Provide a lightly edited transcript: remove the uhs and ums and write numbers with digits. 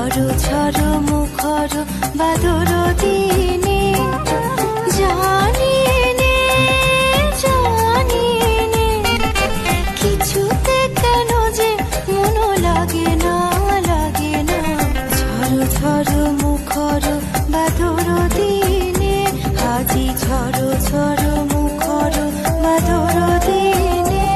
ঝড় ঝড় মুখর বাদর দিনে জানি নে জানি নে কিছুতে কেন যে মন লাগে না লাগে না ঝড় ঝড় মুখর বাদর দিনে আজি ঝড় ঝড় মুখর বাদর দিনে